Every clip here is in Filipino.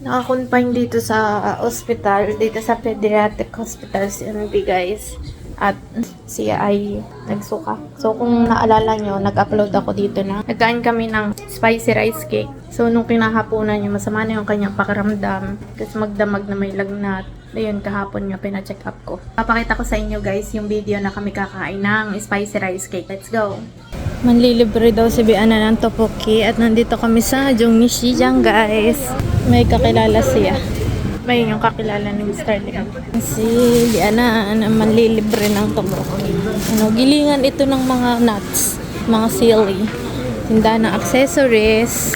Naka-confine dito sa hospital, dito sa pediatric hospital si MB guys. At siya ay nagsuka. So kung naalala nyo, nag-upload ako dito na nagkain kami ng spicy rice cake. So nung kinahaponan niya, masama na yung kanyang pakiramdam. Kasi magdamag na may lagnat. Ayun, kahapon nga pina-check up ko. Papakita ko sa inyo guys yung video na kami kakain ng spicy rice cake. Let's go! Manlilibre daw si Biana ng tteokbokki at nandito kami sa Jongnishijan guys. May kakilala siya. May yung kakilala ni Mr. Lim. Si Biana na manlilibre ng tteokbokki. Gilingan ito ng mga nuts, mga sili. Tinda ng accessories,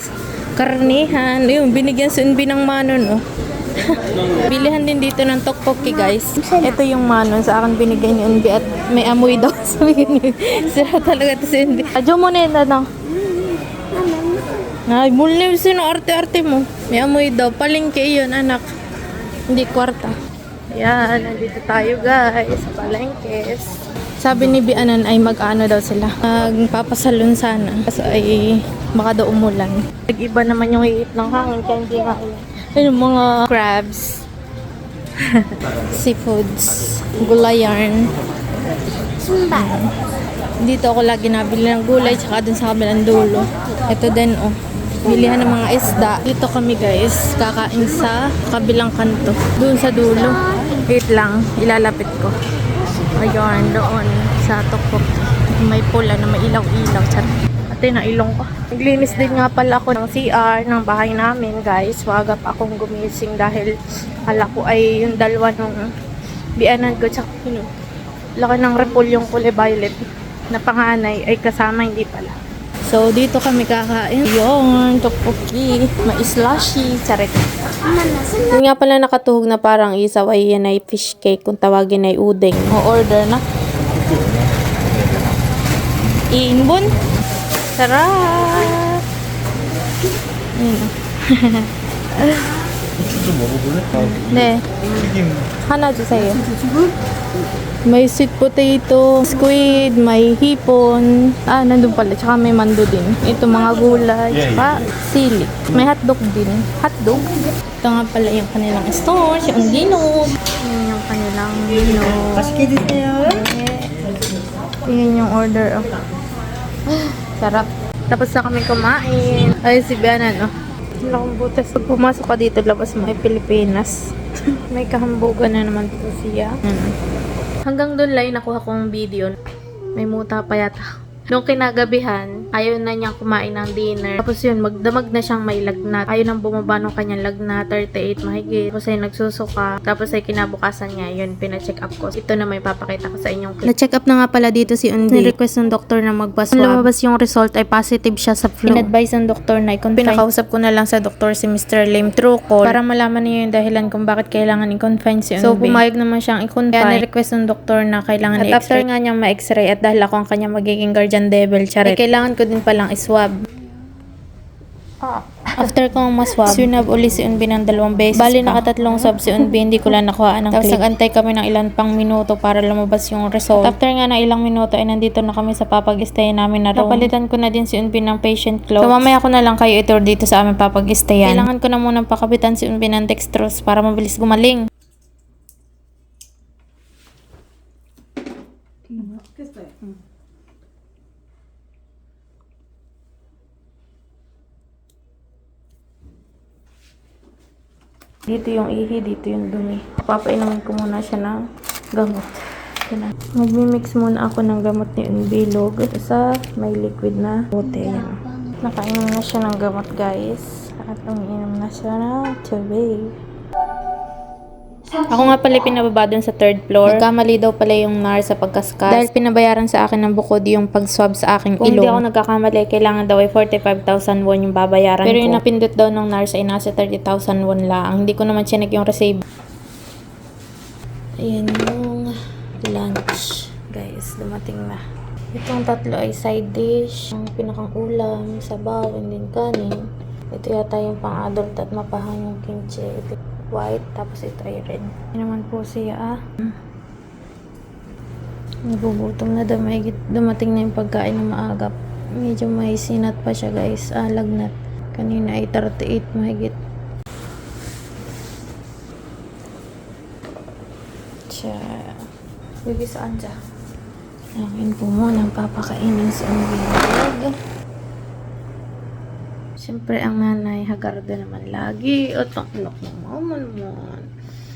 karnihan. Yung binigyan si Unbi ng manon Bilihan din dito ng tteokbokki guys. Ito yung manon sa akin binigay ni Unbi at may amoy daw. Sabi niya, sira talaga ito si Unbi. Adyo mo na yun na. Ay, muli sino arte-arte mo. May amoy daw. Palengke yun anak. Hindi kwarta. Ayan, nandito tayo guys sa palengkes. Sabi ni Bianan ay mag-ano daw sila. Magpapasalon sana. Kasi ay baka daw umulan. Nag-iba naman yung hiit ng hangin kaya hindi nga ulan. Ayun, mga crabs. Seafoods. Gulayan. Dito ako lagi nabili ng gulay tsaka dun sa kabilang dulo. Ito din bilihan ng mga isda. Dito kami guys kakain sa kabilang kanto. Doon sa dulo. Wait lang, ilalapit ko. Ayun, doon sa tteokbokki. May pula na may ilaw-ilaw. Ate, nailong ko. Naglinis din nga pala ako ng CR ng bahay namin guys. Wagap akong gumising dahil hala ko ay yung dalawa nung Bianan ko tsaka laki ng repolyong kulay violet na panganay ay kasama, hindi pala. So, dito kami kakain. Yun, tteokbokki. May slushy. Charik. Yun nga pala nakatuhog na parang isaw ay yan ay fish cake. Kung tawagin ay udeng. O-order na. Iinbon. Sarap! 네. 하나 주세요. May sweet potato, squid, may hipon. Nandun pala. Tsaka may mando din. Ito mga gulay, tsaka sili. May hotdog din. Hotdog? Ito nga pala yung kanilang store. Yung ginog. Yan yung kanilang ginog. Yan yung order. Sarap. Tapos na kami kumain. Ay, si Bianan, Lakong butas. Pag pumasok ka dito, labas mo ay Pilipinas. May kahambugan na naman po siya. Hanggang doon lang nakuha kong video. May muta pa yata. Nung kinagabihan, ayaw na niyang kumain ng dinner. Tapos yun, magdamag na siyang may lagnat. Ayaw nang bumaba ng kanyang lagnat, 38 mahigit. Tapos ay nagsusuka. Tapos ay kinabukasan niya, yun, pina-check up ko. Ito na may papakita ko sa inyong clip. Na-check up na nga pala dito si Unbi. Ni-request ng doktor na magpa-swab. Nung lumabas yung result ay positive siya sa flu. In-advise ng doktor na i-confine. Pinakausap ko na lang sa doktor si Mr. Lim through call para malaman niya yung dahilan kung bakit kailangan i-confine si Unbi. So, pumayag naman siyang i-confine. Kaya ni-request ng doktor na kailangan i-x-ray. At after nga niyang ma-x-ray at dahil ako ang kanyang magiging guardian devil, charet. Kailangan ko din palang iswab. After kong maswab, sinab uli si Unbi ng 2 beses. Bali, nakatatlong swab si Unbi, hindi ko lang nakuha ng clip. Tapos nag-antay kami ng ilang pang minuto para lumabas yung result. After nga ng ilang minuto, ay nandito na kami sa papag-stayan namin na room. Napalitan ko na din si Unbi ng patient clothes. So, mamaya ko na lang kayo itour dito sa aming papag-stayan. Kailangan ko na munang pakabitan si Unbi ng dextrose para mabilis gumaling. Dito yung ihi, dito yung dumi. Papainumin ko muna siya ng gamot. Magmimix muna ako ng gamot ni Unbilog sa may liquid na bote. Nakainom na siya ng gamot guys. At umiinom na siya ng tubig. Ako nga pala pinababa dun sa 3rd floor. Nagkamali daw pala yung nurse sa pagkaskas. Dahil pinabayaran sa akin ng bukod yung pag-swab sa aking ilong. Kung hindi ako nagkakamali, kailangan daw ay 45,000 won yung babayaran ko. Pero yung napindot daw ng nurse ay nasa 30,000 won lang. Hindi ko naman chinek yung receipt. Ayan yung lunch. Guys, dumating na. Itong tatlo ay side dish. Ang pinakang ulam, sabaw, and then kanin. Ito yata yung pang-adult at mapahang yung kimchi. Ito white, tapos ito ay red. Yan naman po siya nagugutom na dumating na yung pagkain na maagap. Medyo may sinat pa siya guys, lagnat. Kanina ay 38 mahigit. siya. Bibi saan siya? Akin po muna papakainin sa umbilog. Siyempre, ang nanay, hagardo naman lagi. At ang anak ng mama naman.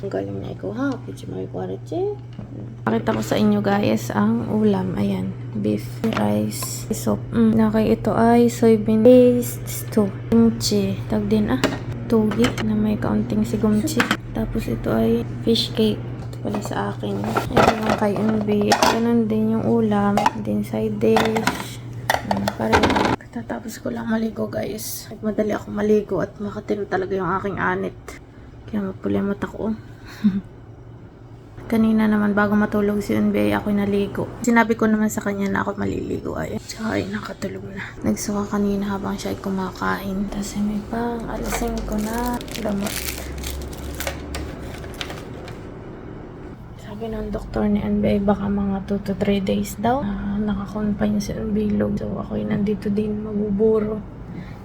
Ang galing na ikaw ha. Pichi may kwarache. Pakita ko sa inyo guys ang ulam. Ayan. Beef, rice, soup. Nakay ito ay soybean paste stew. Kimchi. Tag din tugi na may kaunting sigumchi. Tapos ito ay fish cake. Ito pala sa akin. Ito yung kay MB. Ganun din yung ulam. Din side dish. Pareho. Tatapos ko lang maligo guys. Madali ako maligo at makatino talaga yung aking anit. Kaya mapula yung mata ko. Kanina naman bago matulog si Unbay ako naligo. Sinabi ko naman sa kanya na ako maliligo ay. Tsaka ay nakatulog na. Nagsuka kanina habang siya ay kumakain. Tapos may pang alasing ko na gamot. Sabi ng doktor ni Unbay baka mga 2 to 3 days daw. Naka-confine si Unbilog. So ako ay nandito din mabuburo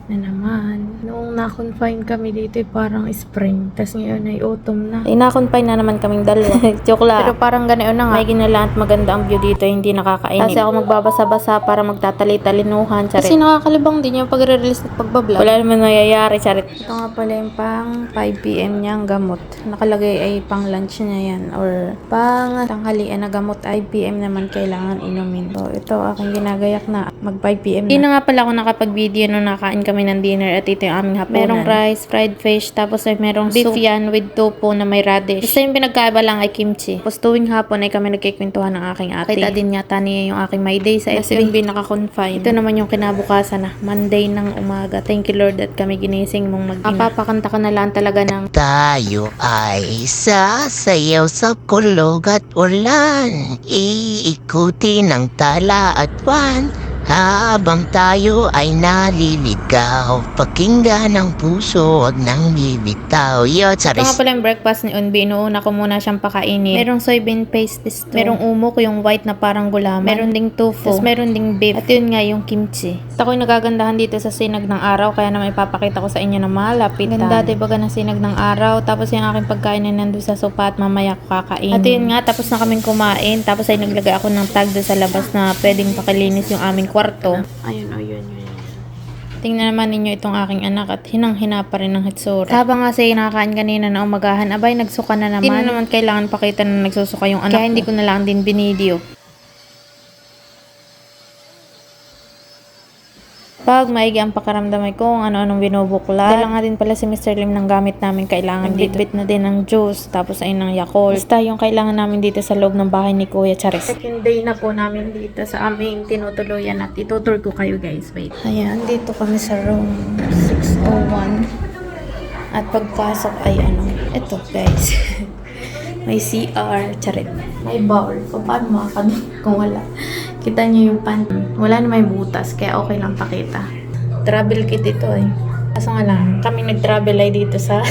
na naman. Noong na-confine kami dito parang spring. Tapos ngayon ay autumn na. Na-confine na naman kaming dalawa. Joke lang. Pero parang ganoon na nga. May ginala at maganda ang view dito. Hindi nakakainip. Kasi ako magbabasa-basa para magtatali-talinuhan. Charit. Kasi nakakalibang din yung pagre-release at pagbablog. Wala naman nangyayari. Charit. Ito nga pala yung pang 5 p.m. niyang gamot. Nakalagay ay pang lunch niya yan. Or pang tanghalian na gamot. 5 p.m. naman kailangan inumin. So ito aking ginagayak na. Mag 5 p.m. na. Hindi na nga pala ako nakapag-video nung nakain kami ng dinner at ito yung aming hapunan. Merong rice, fried fish, tapos ay merong beef yan with tofu na may radish. Isa yung pinagkaiba lang ay kimchi. Tapos tuwing hapon ay kami nagkikwentuhan ng aking ate. Kita din yata niya yung aking my day sa FB. Yung binaka-confine. Ito naman yung kinabukasan na Monday ng umaga. Thank you Lord at kami ginising mong mag-ina. Papakanta ka na lang talaga ng Tayo ay sasayaw sa kulog at ulan. Iikuti ng tala at buwan. Habang tayo ay naliligaw, pakinggan ng puso, wag nang bibitaw. Yo, ito nga pala yung breakfast ni Unbi. Inuuna ko muna siyang pakainin. Merong soybean paste stew. Merong umok, yung white na parang gulaman. Meron ding tofu. Tapos meron ding beef. At yun nga yung kimchi. At ako'y nagagandahan dito sa sinag ng araw. Kaya naman ipapakita ko sa inyo na malapitan. Ganda, diba ng sinag ng araw. Tapos yung aking pagkain ay nandun sa sopa at mamaya ko kakain. At yun nga, tapos na kaming kumain. Tapos ay naglagay ako ng tag doon sa labas na pwedeng pakilinis yung aming kwarto. Ayun, yun. Tingnan naman ninyo itong aking anak at hinang-hina pa rin ng hitsura. Habang nga siya nakakain kanina na umagahan, abay nagsuka na naman. Hindi na naman kailangan pakita na nagsusuka yung anak. Kaya hindi ko na lang din binideo. Pag maigi ang pakaramdam ay kung ano-anong binubukla. Dala nga din pala si Mr. Lim ng gamit namin kailangan dito. Bit na din ng juice, tapos ay ng Yakult. Basta yung kailangan namin dito sa loob ng bahay ni Kuya Charis. Second day na po namin dito sa aming tinutuluyan at itutur ko kayo guys. Wait. Ayan, dito kami sa room 601. At pagpasok ay ito guys. May CR, charit. May bowl. So, paano makakadun kung wala? Kita nyo yung pan. Wala na may butas, kaya okay lang pakita. Travel kit ito eh. Kaso nga lang, kami nag-travel ay dito sa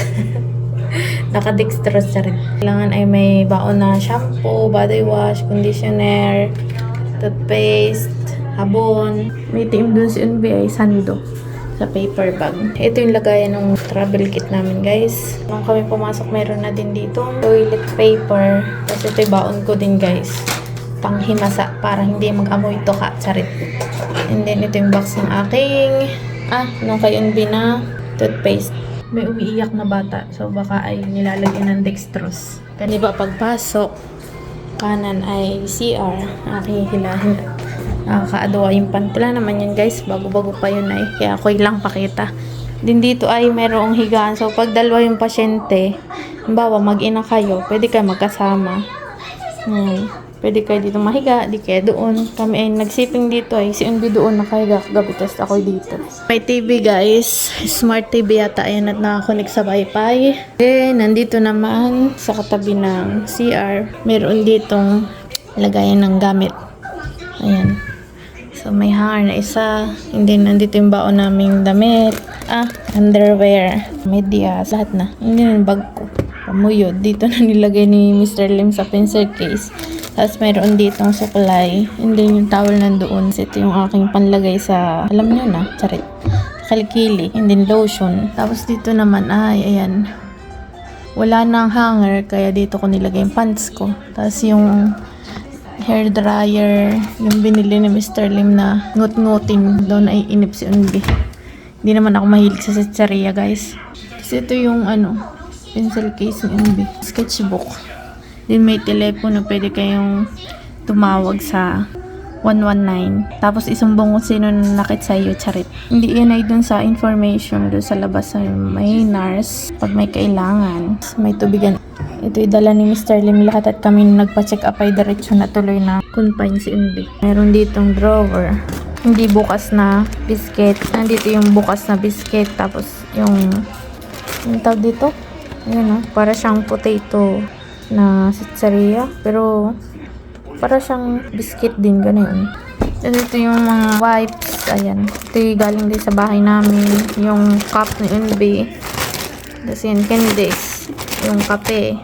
naka-dextrose charit. Kailangan ay may baon na shampoo, body wash, conditioner, toothpaste, habon. May team dun si Unbi ay sando sa paper bag. Ito yung lagayan ng travel kit namin guys. Nung kami pumasok, meron na din dito toilet paper. Tapos ito yung baon ko din guys. Panghimasa para hindi mag-amoy ito ka. Charit. And then ito yung box ng aking nung kay Unbi na toothpaste. May umiiyak na bata. So baka ay nilalagyan ng dextrose. Kaniba pagpasok, kanan ay CR. Aking hilahin. Nakakaadawa yung pantula naman yan guys. Bago-bago pa yun ay. Kaya ako'y lang pakita. Din dito ay merong higaan. So pag dalawa yung pasyente, halimbawa mag-ina kayo, pwede kayo magkasama. Pwede kayo dito mahiga, di kaya doon. Kami ay nagsiping dito ay. Si Unbi doon nakahiga kagabi. Tapos ako'y dito. May TV guys. Smart TV yata. Ayan at nakakunik sa Wi-Fi. Then nandito naman sa katabi ng CR. Meron ditong lagayan ng gamit. Ayan. So, may hanger na isa. And then, nandito yung baon naming damit. Underwear. Medyas. Lahat na. Hindi yung bag ko. Pamuyod. Dito na nilagay ni Mr. Lim sa pencil case. Tapos, mayroon ditong suklay. And then, yung towel nandoon. So, ito yung aking panlagay sa, alam nyo na, charit. Kalikili. And then, lotion. Tapos, dito naman, ayan. wala nang hanger, kaya dito ko nilagay yung pants ko. Tapos yung hair dryer, yung binili ni Mr. Lim na ngut-ngutin, doon ay inip si Unbi. Hindi naman ako mahilig sa sitsaria, guys. Kasi ito yung pencil case ni Unbi. Sketchbook. Then may telepono, pwede kayong tumawag sa 119. Tapos isumbong kung sino nakit sa iyo, charit. Hindi yan ay dun sa information, dun sa labas may nurse pag may kailangan. May tubigan. Ito idala ni Mr. Lim lahat at kami nagpa-check up ay diretso na tuloy na confine si Unbi. Meron ditong drawer. Hindi bukas na biscuit. Nandito yung bukas na biscuit. Tapos yung tawag dito. Ayan para siyang potato na sitsaria. Pero para siyang biscuit din, gano'n. Tapos ito yung mga wipes. Ayan. Ito yung galing din sa bahay namin. Yung cup ni Unbi. Tapos yun, candies. Yung kape.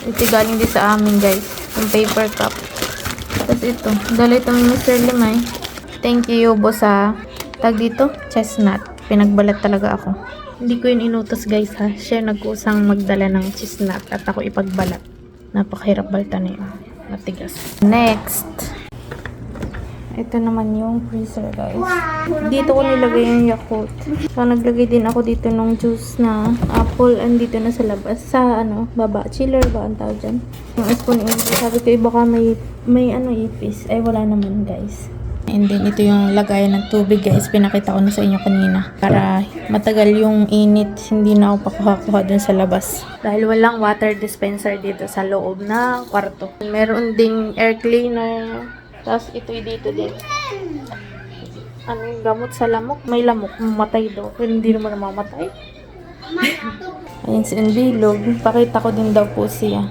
Ito yung galing din sa amin, guys. Yung paper cup. Tapos ito. Dala ito ni Mr. Limay. Thank you, boss, sa tag dito. Chestnut. Pinagbalat talaga ako. Hindi ko yun inutos, guys, ha. Siya nagkusang magdala ng chestnut at ako ipagbalat. Napakahirap baltan na yun. Matigas. Next. Ito naman yung freezer, guys. Dito ko nilagay yung Yakult. So, naglagay din ako dito ng juice na apple. Andito na sa labas. Sa, baba. Chiller ba ang tawag dyan? Yung spoon yung sabi ko, baka may ipis. Ay, wala naman, guys. And then, ito yung lagayan ng tubig, guys. Pinakita ko na sa inyo kanina. Para matagal yung init. Hindi na ako pakuha-kuha dun sa labas. Dahil walang water dispenser dito sa loob na kwarto. Meron ding air cleaner. Tapos, ito dito din. Yung gamot sa lamok. May lamok. Mamatay daw. Pero hindi naman mamatay. Ayan si Enbilog. Pakita ko din daw po siya.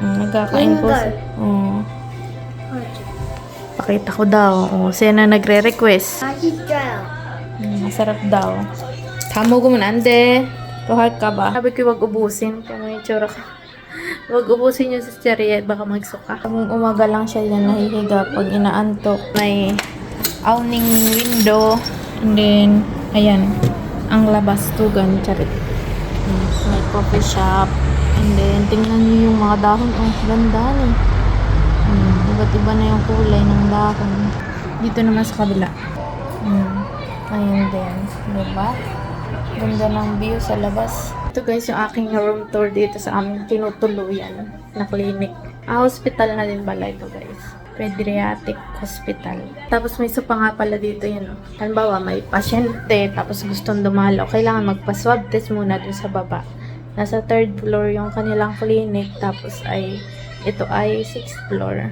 Nagkakain po siya. Pakita ko daw. Siya na nagre-request. Masarap daw. Tamo ko muna. Ande. Tuhad ka ba? Sabi ko wag ubusin. Kung may tsura ka. Wag ubusin yung sisteriya at baka magsuka. Kung umaga lang siya yan nahihiga pag inaantok. May awning window. And then, ayan. Ang labas tugan. Charit. May coffee shop. And then, tingnan niyo yung mga dahon. Ganda eh. Iba't iba na yung kulay ng dahon. Dito naman sa kabila. Ayun din. Diba? Ganda ng view sa labas. Ito, guys, yung aking room tour dito sa aming tinutuluyan na clinic. Hospital na din pala ito, guys. Pediatric hospital. Tapos may isa pa nga pala dito yan. Halimbawa, may pasyente tapos gustong dumalaw. Kailangan magpa-swab test muna dun sa baba. Nasa 3rd floor yung kanilang clinic. Tapos ito ay 6th floor.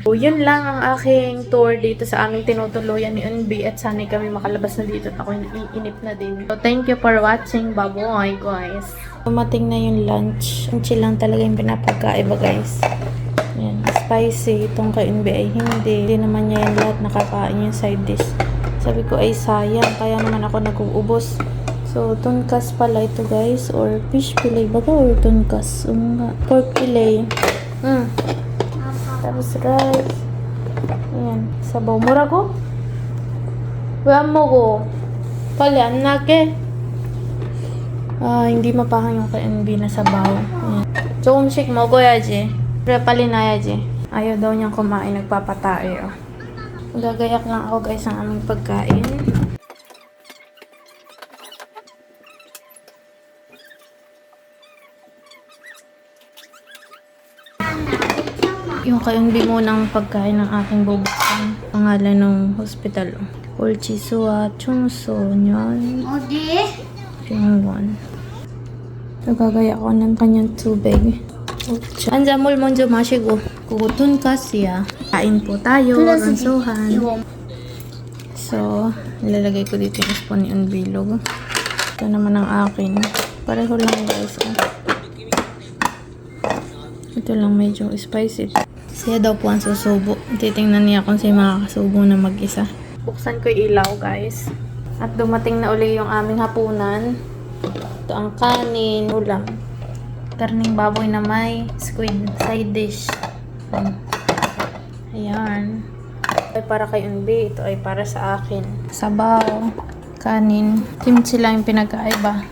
So, yun lang ang aking tour dito sa aming tinutuluyan ni Unbi at sana'y kami makalabas na dito at ako iinip na din. So, thank you for watching. Bye-bye, guys. Tumating na yung lunch. Ang chill lang talaga yung pinapagkaiba, guys. Yan. Spicy. Itong kay Unbi ay hindi. Hindi naman niya yung lahat nakakain yung side dish. Sabi ko ay sayang. Kaya naman ako nag-uubos. So, tunkas pala ito, guys. Or fish fillet. Baga or tunkas. Pork fillet. Tapos rice. Ayan. Sabaw. Mura ko? Wala mo ko. Palian na ke. Hindi mapahang yung kay NB na sabaw. Ayan. 조금씩 먹어야지. 그래 빨리 나야지. Ayaw daw niyang kumain. Nagpapatae. Gagayak lang ako, guys, ng aming pagkain. Yung kayong munang pagkain ng aking bubuksan. Pangalan ng hospital. Olchisuwa Chungso-nyon. Pyongwon. Nagagaya ko ng kanyang tubig. Anjamol 먼저 마시고. 그거 돈가스야. Kain po tayo ng suhan. So, nilalagay ko dito yung spoon ni Unbilog. Ito naman ang akin. Pareho lang, guys. Ito lang medyo spicy. Siya daw po ang susubo. Titingnan niya kung siya makakasubo na mag-isa. Buksan ko yung ilaw, guys. At dumating na uli yung aming hapunan. Ito ang kanin, ulam. Karning baboy na may squid side dish. Ayan. Ito ay para kay Unbi. Ito ay para sa akin. Sabaw, kanin. Kimchi lang yung pinagkaiba.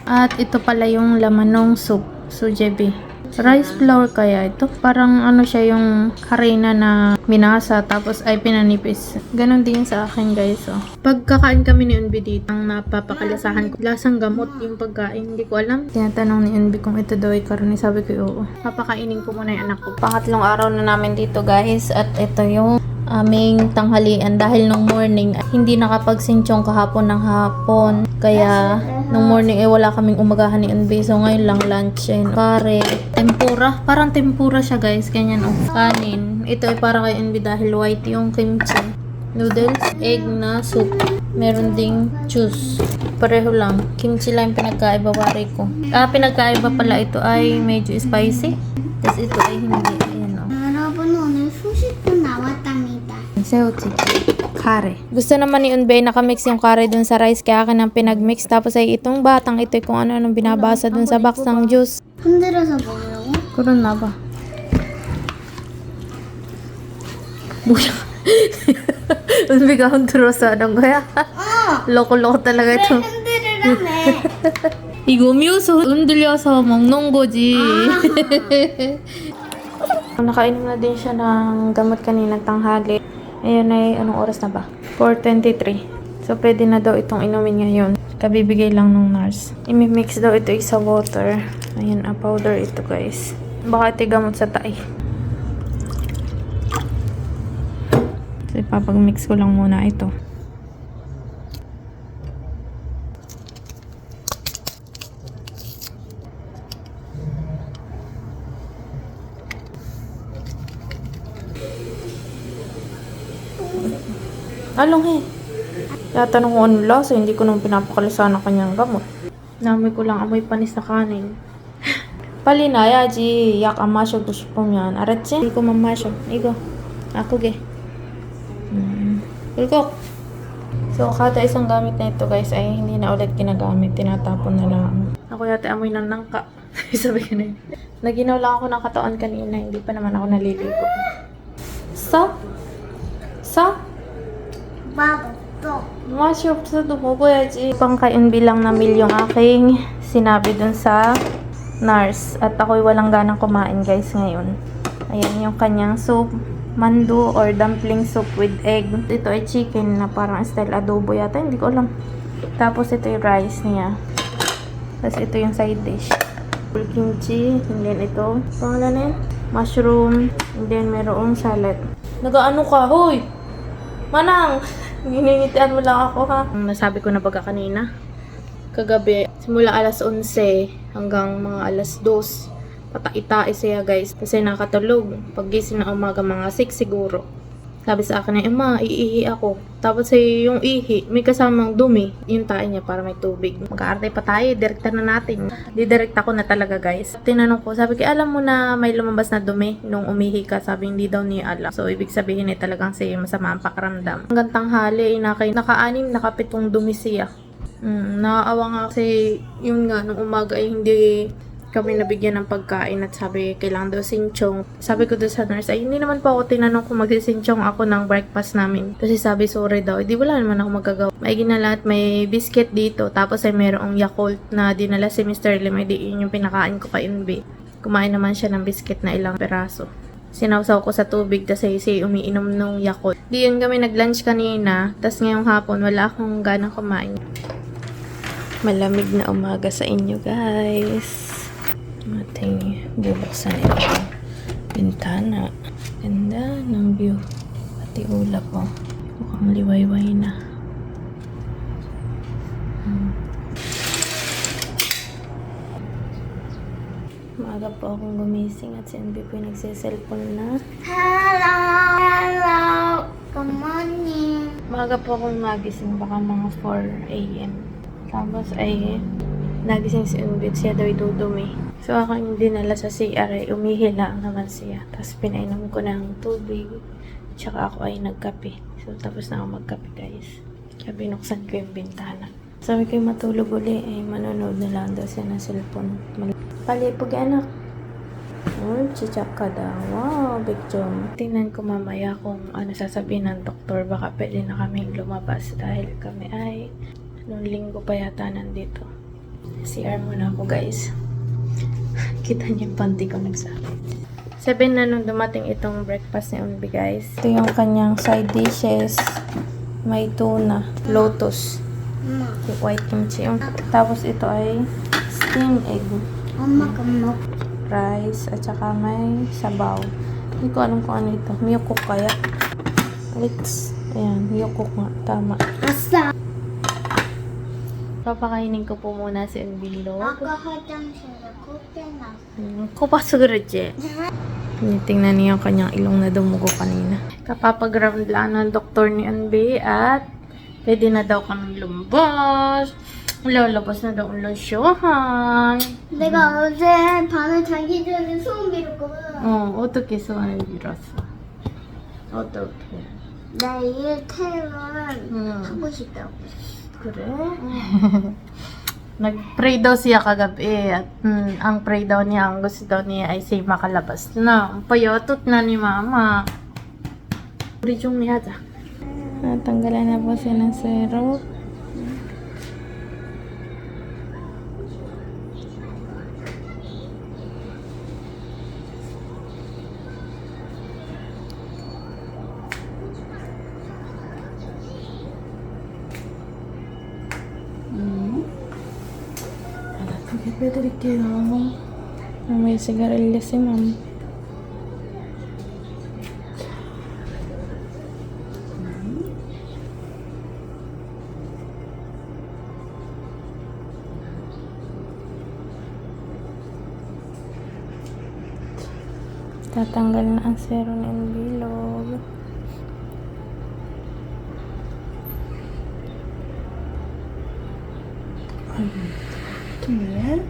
At ito pala yung laman ng soup. Sujebi. Rice flour kaya ito? Parang ano siya yung harina na minasa tapos ay pinanipis. Ganon din sa akin guys. Oh. Pagkakain kami ni Unbi dito, ang napapakalasahan ko. Lasang gamot yung pagkain. Hindi ko alam. Tinatanong ni Unbi kung ito daw ay karne. Sabi ko oo. Papakainin ko muna yung anak ko. Pangatlong araw na namin dito guys. At ito yung aming tanghalian dahil nung morning hindi nakapagsinchong kahapon ng hapon kaya nung morning wala kaming umagahan ni Unbi so ngayon lang lunch ayun, pare, tempura, parang tempura siya guys, ganyan oh, kanin, ito ay para kay Unbi dahil white yung kimchi, noodles, egg na soup, meron ding juice, pareho lang, kimchi lang yung pinagkaiba pare ko, pinagkaiba pala ito ay medyo spicy, tapos ito ay hindi, ayan oh. 여러분 오늘 소식도 나왔답니다. Seochiki. Kare. Gusto naman ni Unbei nakamix yung kare dun sa rice kaya akin ang pinagmix. Tapos ay itong batang ito kung ano-anong binabasa dun sa box ng juice. 흔들어서 먹으라고? Kurun na ba? Buya. Unbei ka hunturosa. Anong kaya? Loko-loko talaga ito. 흔들으라며. 이거 음료수 흔들려서 먹는 거지. Nakainom na din siya ng gamot kanina tanghali. Ayun ay, anong oras na ba? 4:23. So, pwede na daw itong inumin ngayon. Kabibigay lang ng nurse. Imi-mix daw ito sa water. Ayun, powder ito guys. Baka ito gamot sa tae. So, ipapag-mix ko lang muna ito. Along he. Tatanong ko ano lasa, hindi ko nung pinapakalasa ng kanyang gamot. Namoy ko lang amoy panis na kanin. Palinayaji, 약 안 마셔도 싶으면, 알았지? 이거만 마셔. 이거. 아프게. Ilkok. So, kada isang gamit na ito guys ay hindi na ulit ginagamit. Tinatapon na lang. Ako yata amoy ng nangka. Sabi ko na yun. Naginaw lang ako ng katawan kanina. Hindi pa naman ako naliligo. So? 맛없어. 맛이 없어도 먹어야지. Pangkain bilang na meal yung aking sinabi dun sa nurse. At ako'y walang ganang kumain guys ngayon. Ayan yung kanyang soup. Mandu or dumpling soup with egg. Ito ay chicken na parang style adobo yata. Hindi ko alam. Tapos ito yung rice niya. Tapos ito yung side dish. Full kimchi. And then ito. Pangalan na yun? Mushroom. And then merong salad. Nagaano ka? Hoy! Manang! Giningitian mo lang ako ha. Nasabi ko na baga kanina. Kagabi, simula alas 11 hanggang mga alas 2. Pataita siya guys. Kasi nakatulog. Paggising na umaga mga 6 siguro. Sabi sa akin na, Emma, iihi ako. Tapos yung ihi, may kasamang dumi. Yung tae niya para may tubig. Mag-aarte pa tayo, direkta na natin. Didirekta ko na talaga guys. Tinanong ko, sabi ko, alam mo na may lumabas na dumi nung umihi ka. Sabi, hindi daw niya alam. So, ibig sabihin ay talagang siya masama ang pakiramdam. Hanggang tanghali, naka-6, naka-7 dumi siya. Nakaawa nga kasi, yun nga, nung umaga ay hindi kami nabigyan ng pagkain at sabi, kailangan daw sinchong. Sabi ko doon sa nurse, ay hindi naman po ako tinanong kung magsisinchong ako ng breakfast namin. Kasi sabi, sorry daw, di wala naman ako magagawa. May ginalat, may biscuit dito, tapos ay mayroong Yakult na dinala si Mr. Lim, ay di yun yung pinakain ko kay Unbi. Kumain naman siya ng biscuit na ilang peraso. Sinawsaw ko sa tubig, tapos ay umiinom ng Yakult. Di yun kami nag-lunch kanina, tapos ngayong hapon, wala akong ganang kumain. Malamig na umaga sa inyo, guys. Ating bubuksan ito. Bintana. Ganda ng view. Pati ulap mo. Mukhang liwayway na. Maaga po akong gumising at si Unbi po yung nagsiselfone na. Hello. Good morning. Maaga po akong nagising, baka mga 4 a.m. Tapos ay nagising si Unbi at siya daw dudumi. So, ako yung dinala sa CR ay umihila naman siya. Tapos, pinainom ko ng tubig. Tsaka ako ay nagkape. So, tapos na ako magkape, guys. Kaya binuksan ko yung bintana. Sabi ko yung matulog uli, ay manonood na lang daw siya ng cellphone. Palipog, anak. Oh, chichak ka daw. Wow, big jom. Tingnan ko mamaya kung ano sasabihin ng doktor. Baka pwede na kaming lumabas dahil kami ay nung linggo pa yata nandito. CR muna ako, guys. Kita niyo yung panty ko nagsakit. 7 na nung dumating itong breakfast ni Unbi, guys. Ito yung kanyang side dishes. May tuna, lotus, yung white kimchi. Tapos ito ay steamed egg, 엄마 감먹. rice, at saka may sabaw. Hindi ko alam kung ano ito. Miyokok kaya? Ayan, miyokok nga. Tama. 아싸. Papakainin ko po muna si Elvilo. 아까 화장실에 코피 났어. Ko pa sigurudje. Tinitingnan niya yung kanyang ilong na dumugo kanina. Kapapag-round lang ng doktor ni Anbe at pwede na daw kami lumabas. Lalabas na daw ang losyohan. 내가 어제 밤에 자기 전에 소음 빌었거든. 어떻게 소원을 빌었어? 어떻게? 내일 퇴근 하고 싶다고. 그래? Nag-pray daw siya kagabi at ang pray daw niya, ang gusto daw niya ay say makalabas na. Ang payotot na ni mama. Puri yung niyaja. Natanggalan na po siya ng syrup. Pwede may sigarilyo si ma'am. Tatanggal na ang zero ng bilog. Tumingin.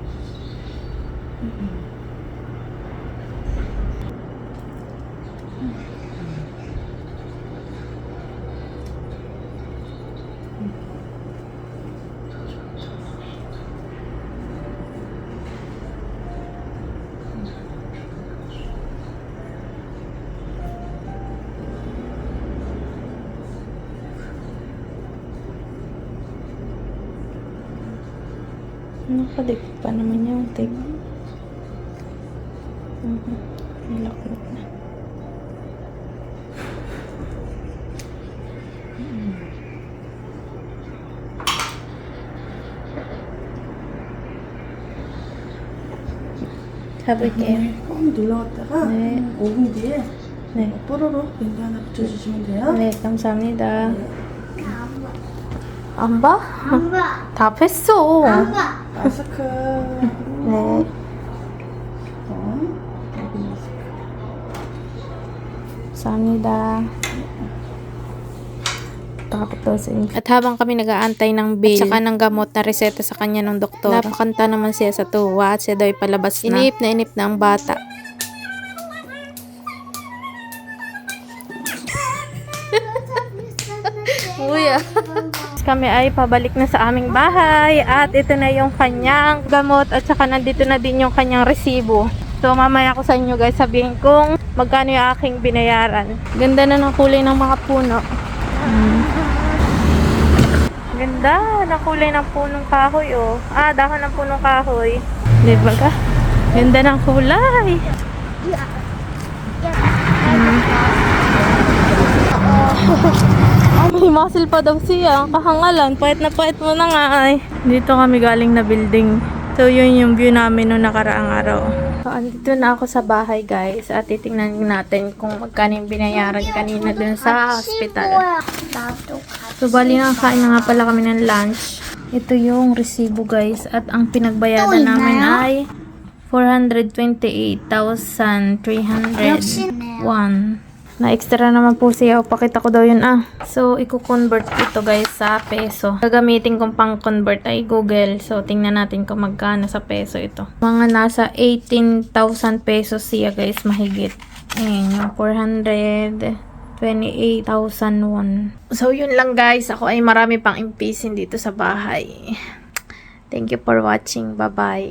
Nakadikit pa naman yung tape. Nilakot na. 가볼게요. 조금 눌러갔다가 네. 5분 뒤에 네. 뽀로로 밴드 하나 붙여주시면 돼요. 네, 감사합니다. 안 안 봐? 봐. 다 뺐어. 안 봐. 마스크. 네. 여기 마스크. Samnida. At habang kami nag-aantay ng bill at saka ng gamot na reseta sa kanya ng doktor, napakanta naman siya sa tuwa at siya daw ay palabas na. Inip na ang bata. Uy, kami ay pabalik na sa aming bahay at ito na yung kanyang gamot at saka nandito na din yung kanyang resibo. So mamaya ko sa inyo guys sabihin kung magkano yung aking binayaran. Ganda na ng kulay ng mga puno. Ganda ng kulay ng punong kahoy oh. Dahon ng punong kahoy. Di ba ka? Ganda ng kulay. May muscle pa daw siya. Kahangalan. Pahit na pahit mo na nga ay. Dito kami galing na building. So yun yung view namin noong nakaraang araw. So andito na ako sa bahay guys. At titingnan natin kung magkano yung binayaran kanina dun sa hospital. 나도 So bali nakakain na nga pala kami ng lunch. Ito yung resibo guys. At ang pinagbayaran namin ay 428,301. Na extra naman po siya. Pakita ko daw yun So, i-convert ito guys sa peso. Gagamitin kong pang convert ay Google. So, tingnan natin kung magkano sa peso ito. Mga nasa 18,000 pesos siya guys. Mahigit. Ayan, yung 428,001. So, yun lang guys. Ako ay marami pang impisin dito sa bahay. Thank you for watching. Bye-bye.